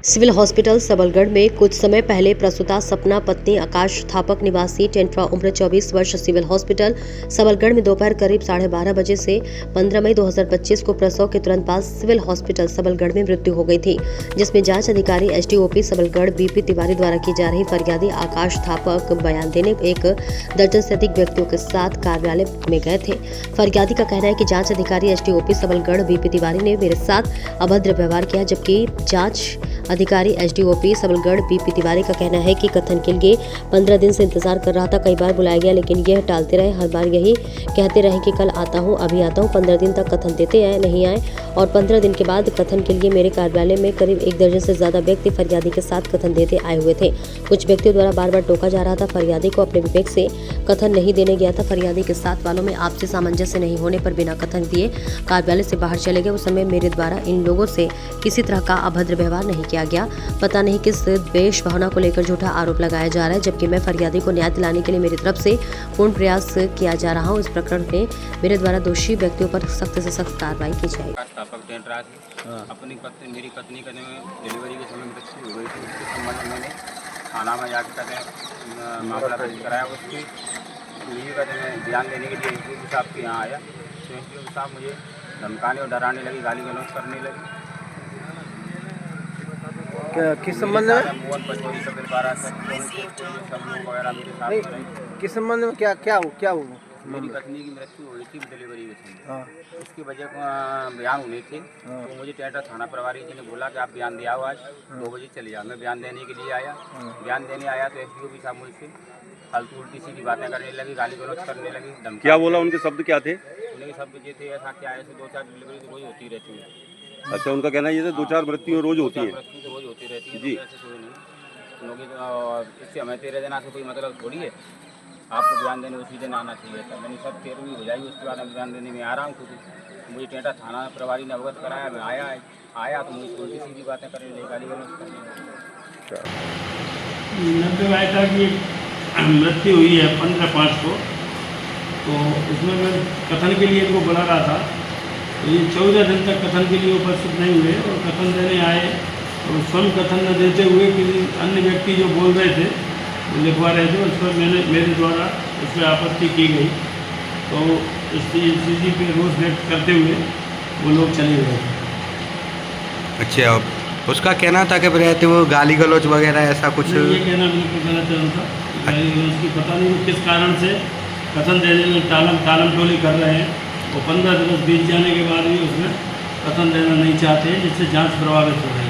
Civil hospital Sabalgarh में कुछ समय पहले प्रसूता सपना पत्नी आकाश थापक निवासी टेंटवा उम्र 24 वर्ष सिविल हॉस्पिटल सबलगढ़ में दोपहर करीब 12:30 बजे से 15 मई 2025 को प्रसव के तुरंत बाद सिविल हॉस्पिटल सबलगढ़ में मृत्यु हो गई थी, जिसमें जांच अधिकारी एसडीओपी सबलगढ़ बीपी तिवारी द्वारा की जा रही फरियादी आकाश थापक बयान देने एक दर्जन से अधिक व्यक्तियों के साथ कार्यालय में गए थे। फरियादी का कहना है कि जांच अधिकारी एसडीओपी सबलगढ़ बीपी तिवारी ने मेरे साथ अभद्र व्यवहार किया, जबकि जांच अधिकारी एसडीओपी सबलगढ़ बीपी तिवारी का कहना है कि कथन के लिए 15 दिन से इंतजार कर रहा था। कई बार बुलाया गया लेकिन यह टालते रहे। हर बार यही कहते रहे कि कल आता हूं, अभी आता हूं। 15 दिन तक कथन देते आए, नहीं आए और 15 दिन के बाद कथन के लिए मेरे कार्यालय में करीब 1 दर्जन से ज्यादा व्यक्ति फरियादी के साथ कथन देते आए हुए थे। कुछ व्यक्तियों द्वारा बार बार टोका जा रहा था। फरियादी को अपने विवेक से कथन नहीं देने गया था। फरियादी के साथ वालों में आपसी सामंजस्य नहीं होने पर बिना कथन दिए कार्यालय से बाहर चले गए। उस समय मेरे द्वारा इन लोगों से किसी तरह का अभद्र व्यवहार नहीं किया गया। पता नहीं किस द्वेष भावना को लेकर झूठा आरोप लगाया जा रहा है, जबकि मैं फरियादी को न्याय दिलाने के लिए मेरी तरफ से पूर्ण प्रयास किया जा रहा हूं। इस प्रकरण में मेरे द्वारा दोषी व्यक्तियों पर सख्त से सख्त कार्रवाई की जाएगी। अपनी पत्नी मेरी पत्नी का डिलीवरी के समय मृत्यु हो गई थी। उसके संबंध में मैंने थाना में जाकर मामला दर्ज कराया। उसकी यही मैं बयान देने के लिए एसडीओ साहब के यहाँ आया तो एसडीओ साहब मुझे धमकाने और डराने लगी, गाली गलौज करने लगी। किस संबंध में? नहीं, किस संबंध में क्या हुआ? मेरी पत्नी की मृत्यु हुई थी डिलीवरी के समय। उसकी वजह बयान होने थे तो मुझे टेंटा थाना प्रभारी जी ने बोला कि आप बयान दिया हो, आज 2 बजे चले जाओ। मैं बयान देने के लिए आया। बयान देने आया तो एसडीओ भी साहब मुझसे फालतू उल्टी सीधी बातें करने लगी, गाली गलौज करने लगी। क्या बोला? उनके शब्द क्या थे? उनके शब्द ये थे, ऐसा क्या ऐसे 2-4 डिलीवरी तो रोज होती रहती है। अच्छा, उनका कहना ये था 2-4 मृत्यु रोज होती है। रोज होती रहती है जी। ऐसे कोई नहीं क्योंकि इससे हमें 13 दिन से कोई मतलब थोड़ी है। आपको बयान देने उसी दिन आना चाहिए था। मैंने सब 13वीं हो जाएगी, उसके बाद मैं बयान देने में आ रहा हूँ खुद। मुझे टेंटा थाना प्रभारी ने अवगत कराया। मैं आया तो मुझे उल्टी सीधी बातें करने लगी, गाली गलौज करने लगी। नब्बे आया था कि मृत्यु हुई है 15/5 को, तो उसमें मैं कथन के लिए इनको बुला रहा था। तो ये 14 दिन तक कथन के लिए उपस्थित नहीं हुए और कथन देने आए और स्वयं कथन न देते हुए किसी अन्य व्यक्ति जो बोल रहे थे वो लिखवा रहे थे, उस पर मेरे द्वारा उस पर आपत्ति की गई। तो इस चीज़ पे रोष व्यक्त करते हुए वो लोग चले गए। अच्छा, उसका कहना था कि रहते वो गाली गलौज वगैरह ऐसा कुछ? ये कहना बिल्कुल गलत है उनका। गाली गलौज की पता नहीं वो किस कारण से कथन देने में टालम टोली कर रहे हैं। वो 15 दिवस बीत जाने के बाद भी उसमें कथन देना नहीं चाहते हैं, जिससे जांच प्रभावित हो रही है।